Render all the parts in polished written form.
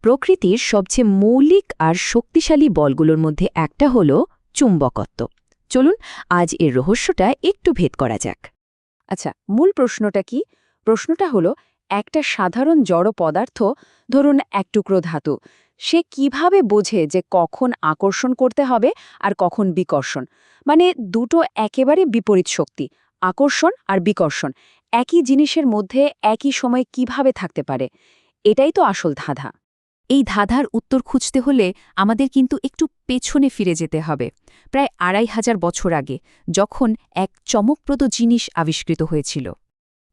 প্রকৃতির সবচেয়ে মৌলিক আর শক্তিশালী বলগুলোর মধ্যে একটা হল চুম্বকত্ব। চলুন আজ এর রহস্যটা একটু ভেদ করা যাক। আচ্ছা, মূল প্রশ্নটা কি? প্রশ্নটা হলো, একটা সাধারণ জড় পদার্থ, ধরুন এক টুকরো ধাতু, সে কিভাবে বোঝে যে কখন আকর্ষণ করতে হবে আর কখন বিকর্ষণ? মানে দুটো একেবারে বিপরীত শক্তি, আকর্ষণ আর বিকর্ষণ, একই জিনিসের মধ্যে একই সময় কিভাবে থাকতে পারে? এটাই তো আসল ধাঁধা। এই ধাঁধার উত্তর খুঁজতে হলে আমাদের কিন্তু একটু পেছনে ফিরে যেতে হবে, প্রায় ২৫০০ বছর আগে, যখন এক চমকপ্রদ জিনিস আবিষ্কৃত হয়েছিল।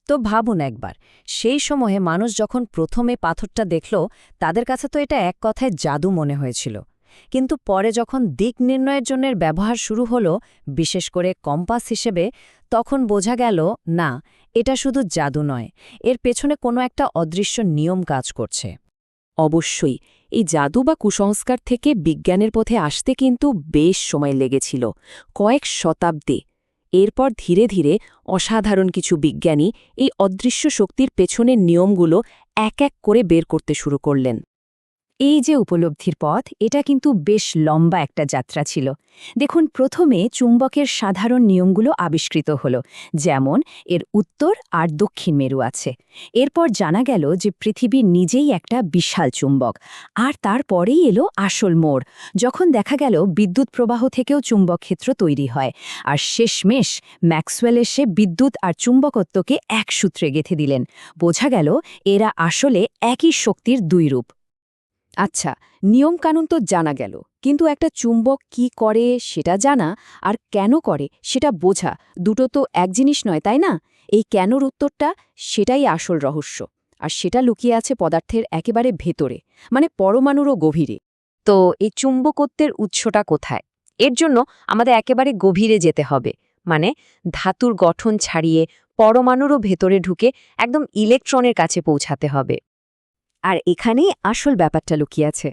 তো ভাবুন একবার, সেই সময়ে মানুষ যখন প্রথমে পাথরটা দেখল, তাদের কাছে তো এটা এক কথায় জাদু মনে হয়েছিল। কিন্তু পরে যখন দিক নির্ণয়ের জন্য ব্যবহার শুরু হলো, বিশেষ করে কম্পাস হিসেবে, তখন বোঝা গেল না, এটা শুধু জাদু নয়, এর পেছনে কোনো একটা অদৃশ্য নিয়ম কাজ করছে। অবশ্যই এই জাদু বা কুসংস্কার থেকে বিজ্ঞানের পথে আসতে কিন্তু বেশ সময় লেগেছিল, কয়েক শতাব্দী। এরপর ধীরে ধীরে অসাধারণ কিছু বিজ্ঞানী এই অদৃশ্য শক্তির পেছনের নিয়মগুলো এক এক করে বের করতে শুরু করলেন। এই যে উপলব্ধির পথ, এটা কিন্তু বেশ লম্বা একটা যাত্রা ছিল। দেখুন, প্রথমে চুম্বকের সাধারণ নিয়মগুলো আবিষ্কৃত হলো, যেমন এর উত্তর আর দক্ষিণ মেরু আছে। এরপর জানা গেল যে পৃথিবী নিজেই একটা বিশাল চুম্বক। আর তারপরেই এলো আসল মোড়, যখন দেখা গেল বিদ্যুৎ প্রবাহ থেকেও চুম্বক ক্ষেত্র তৈরি হয়। আর শেষমেশ ম্যাক্সওয়েল এসে বিদ্যুৎ আর চুম্বকত্বকে এক সূত্রে গেঁথে দিলেন। বোঝা গেল এরা আসলে একই শক্তির দুই রূপ। আচ্ছা, নিয়মকানুন তো জানা গেল, কিন্তু একটা চুম্বক কি করে সেটা জানা আর কেন করে সেটা বোঝা, দুটো তো এক জিনিস নয়, তাই না? এই কেনর উত্তরটা, সেটাই আসল রহস্য। আর সেটা লুকিয়ে আছে পদার্থের একেবারে ভেতরে, মানে পরমাণুরও গভীরে। তো এই চুম্বকত্বের উৎসটা কোথায়? এর জন্য আমাদের একেবারে গভীরে যেতে হবে, মানে ধাতুর গঠন ছাড়িয়ে পরমাণুরও ভেতরে ঢুকে একদম ইলেকট্রনের কাছে পৌঁছাতে হবে। আর এখানেই আসল ব্যাপারটা লুকিয়ে আছে।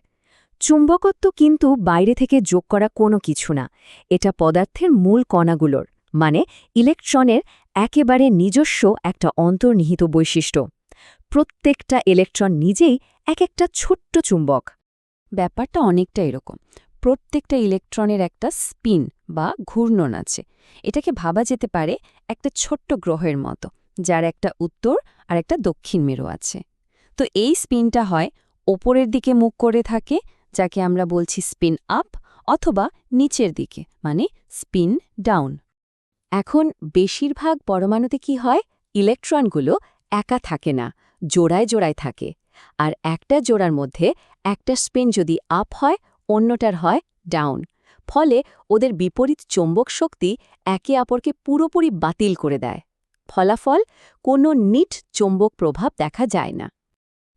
চুম্বকত্ব কিন্তু বাইরে থেকে যোগ করা কোনো কিছু না, এটা পদার্থের মূল কণাগুলোর, মানে ইলেকট্রনের একেবারে নিজস্ব একটা অন্তর্নিহিত বৈশিষ্ট্য। প্রত্যেকটা ইলেকট্রন নিজেই এক একটা ছোট্ট চুম্বক। ব্যাপারটা অনেকটা এরকম, প্রত্যেকটা ইলেকট্রনের একটা স্পিন বা ঘূর্ণন আছে। এটাকে ভাবা যেতে পারে একটা ছোট্ট গ্রহের মতো, যার একটা উত্তর আর একটা দক্ষিণ মেরু আছে। তো এই স্পিনটা হয় ওপরের দিকে মুখ করে থাকে, যাকে আমরা বলছি স্পিন আপ, অথবা নিচের দিকে, মানে স্পিন ডাউন। এখন বেশিরভাগ পরমাণুতে কি হয়, ইলেকট্রনগুলো একা থাকে না, জোড়ায় জোড়ায় থাকে। আর একটা জোড়ার মধ্যে একটা স্পিন যদি আপ হয়, অন্যটার হয় ডাউন। ফলে ওদের বিপরীত চৌম্বক শক্তি একে অপরকে পুরোপুরি বাতিল করে দেয়। ফলাফল, কোনো নিট চৌম্বক প্রভাব দেখা যায় না।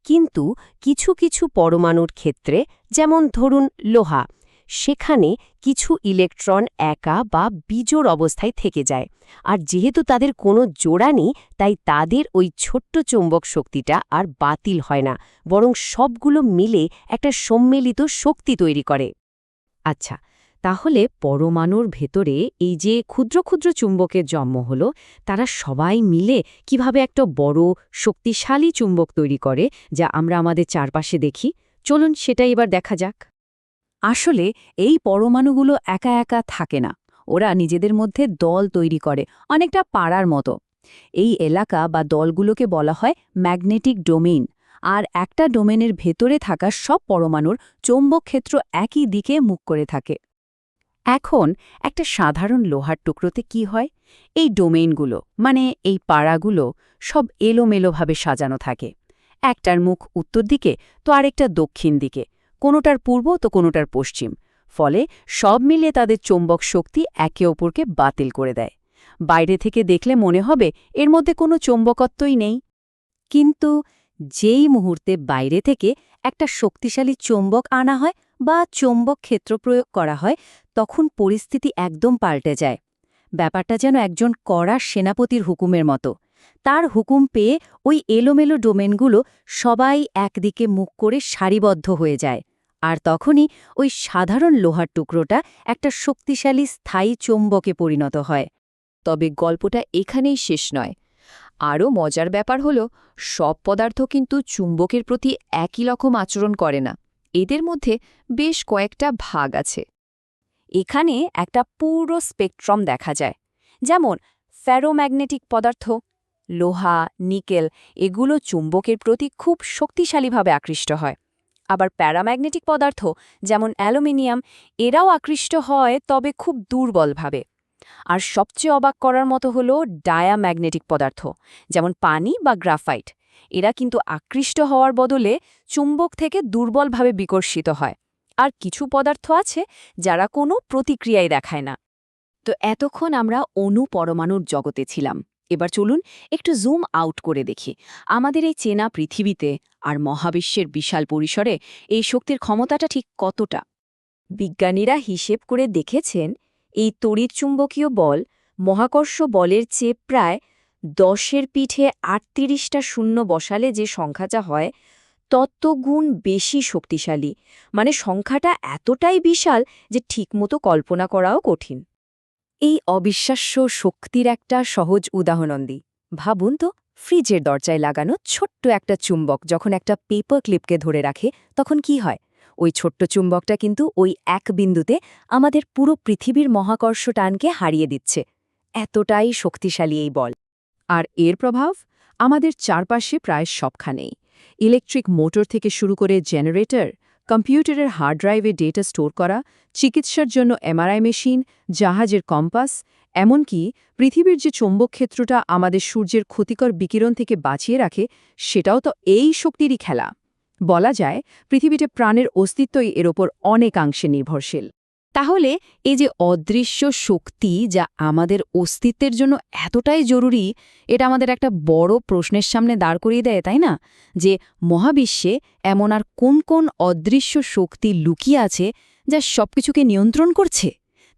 কিন্তু কিছু কিছু পরমাণুর ক্ষেত্রে, যেমন ধরুন লোহা, সেখানে কিছু ইলেকট্রন একা বা বিজোড় অবস্থায় থেকে যায়। আর যেহেতু তাদের কোনো জোড়া নেই, তাই তাদের ওই ছোট্ট চৌম্বক শক্তিটা আর বাতিল হয় না, বরং সবগুলো মিলে একটা সম্মিলিত শক্তি তৈরি করে। আচ্ছা, তাহলে পরমাণুর ভেতরে এই যে ক্ষুদ্র ক্ষুদ্র চুম্বকের জন্ম হলো, তারা সবাই মিলে কিভাবে একটা বড় শক্তিশালী চুম্বক তৈরি করে, যা আমরা আমাদের চারপাশে দেখি? চলুন সেটাই এবার দেখা যাক। আসলে এই পরমাণুগুলো একা একা থাকে না, ওরা নিজেদের মধ্যে দল তৈরি করে, অনেকটা পাড়ার মতো। এই এলাকা বা দলগুলোকে বলা হয় ম্যাগনেটিক ডোমেইন। আর একটা ডোমেনের ভেতরে থাকা সব পরমাণুর চৌম্বক ক্ষেত্র একই দিকে মুখ করে থাকে। এখন একটা সাধারণ লোহার টুকরোতে কি হয়, এই ডোমেইনগুলো, মানে এই পাড়াগুলো, সব এলোমেলোভাবে সাজানো থাকে। একটার মুখ উত্তর দিকে তো আরেকটা দক্ষিণ দিকে, কোনোটার পূর্ব তো কোনোটার পশ্চিম। ফলে সব মিলে তাদের চৌম্বক শক্তি একে অপরকে বাতিল করে দেয়। বাইরে থেকে দেখলে মনে হবে এর মধ্যে কোনো চৌম্বকত্বই নেই। কিন্তু যেই মুহূর্তে বাইরে থেকে একটা শক্তিশালী চৌম্বক আনা হয় বা চৌম্বক ক্ষেত্র প্রয়োগ করা হয়, তখন পরিস্থিতি একদম পাল্টে যায়। ব্যাপারটা যেন একজন কড়া সেনাপতির হুকুমের মতো। তার হুকুম পেয়ে ওই এলোমেলো ডোমেনগুলো সবাই একদিকে মুখ করে সারিবদ্ধ হয়ে যায়। আর তখনই ওই সাধারণ লোহার টুকরোটা একটা শক্তিশালী স্থায়ী চৌম্বকে পরিণত হয়। তবে গল্পটা এখানেই শেষ নয়। আরও মজার ব্যাপার হলো সব পদার্থ কিন্তু চুম্বকের প্রতি একই রকম আচরণ করে না, এদের মধ্যে বেশ কয়েকটা ভাগ আছে। এখানে একটা পুরো স্পেকট্রাম দেখা যায়। যেমন ফেরোম্যাগনেটিক পদার্থ, লোহা, নিকেল এগুলো চুম্বকের প্রতি খুব শক্তিশালীভাবে আকৃষ্ট হয়। আবার প্যারাম্যাগনেটিক পদার্থ যেমন অ্যালুমিনিয়াম এরাও আকৃষ্ট হয়, তবে খুব দুর্বলভাবে। আর সবচেয়ে অবাক করার মতো হলো ডায়াম্যাগনেটিক পদার্থ যেমন পানি বা গ্রাফাইট। এরা কিন্তু আকৃষ্ট হওয়ার বদলে চুম্বক থেকে দুর্বলভাবে বিকর্ষিত হয়। আর কিছু পদার্থ আছে যারা কোনো প্রতিক্রিয়াই দেখায় না। তো এতক্ষণ আমরা অণু পরমাণুর জগতে ছিলাম। এবার চলুন একটু জুম আউট করে দেখি আমাদের এই চেনা পৃথিবীতে আর মহাবিশ্বের বিশাল পরিসরে এই শক্তির ক্ষমতাটা ঠিক কতটা। বিজ্ঞানীরা হিসেব করে দেখেছেন এই তড়িৎচুম্বকীয় বল মহাকর্ষ বলের চেয়ে প্রায় 10-এর পিঠে 38টা শূন্য বসালে যে সংখ্যাটা হয় তত গুণ বেশি শক্তিশালী। মানে সংখ্যাটা এতটাই বিশাল যে ঠিকমতো কল্পনা করাও কঠিন। এই অবিশ্বাস্য শক্তির একটা সহজ উদাহরণ দিই। ভাবুন তো, ফ্রিজের দরজায় লাগানো ছোট্ট একটা চুম্বক যখন একটা পেপার ক্লিপকে ধরে রাখে তখন কি হয়? ওই ছোট্ট চুম্বকটা কিন্তু ওই এক বিন্দুতে আমাদের পুরো পৃথিবীর মহাকর্ষ টানকে হারিয়ে দিচ্ছে। এতটাই শক্তিশালী এই বল। আর এর প্রভাব আমাদের চারপাশে প্রায় সবখানেই। ইলেকট্রিক মোটর থেকে শুরু করে জেনারেটর, কম্পিউটারের হার্ড ড্রাইভে ডেটা স্টোর করা, চিকিৎসার জন্য এমআরআই মেশিন, জাহাজের কম্পাস, এমনকি পৃথিবীর যে চৌম্বক ক্ষেত্রটা আমাদের সূর্যের ক্ষতিকর বিকিরণ থেকে বাঁচিয়ে রাখে, সেটাও তো এই শক্তিরই খেলা। বলা যায় পৃথিবীতে প্রাণের অস্তিত্বই এর ওপর অনেকাংশে নির্ভরশীল। তাহলে এই যে অদৃশ্য শক্তি যা আমাদের অস্তিত্বের জন্য এতটাই জরুরি, এটা আমাদের একটা বড় প্রশ্নের সামনে দাঁড় করিয়ে দেয়, তাই না? যে মহাবিশ্বে এমন আর কোন কোন অদৃশ্য শক্তি লুকিয়ে আছে যা সবকিছুকে নিয়ন্ত্রণ করছে?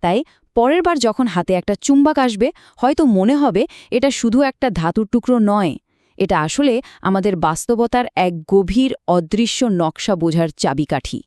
তাই পরের বার যখন হাতে একটা চুম্বক আসবে, হয়তো মনে হবে এটা শুধু একটা ধাতুর টুকরো নয়, এটা আসলে আমাদের বাস্তবতার এক গভীর অদৃশ্য নকশা বোঝার চাবিকাঠি।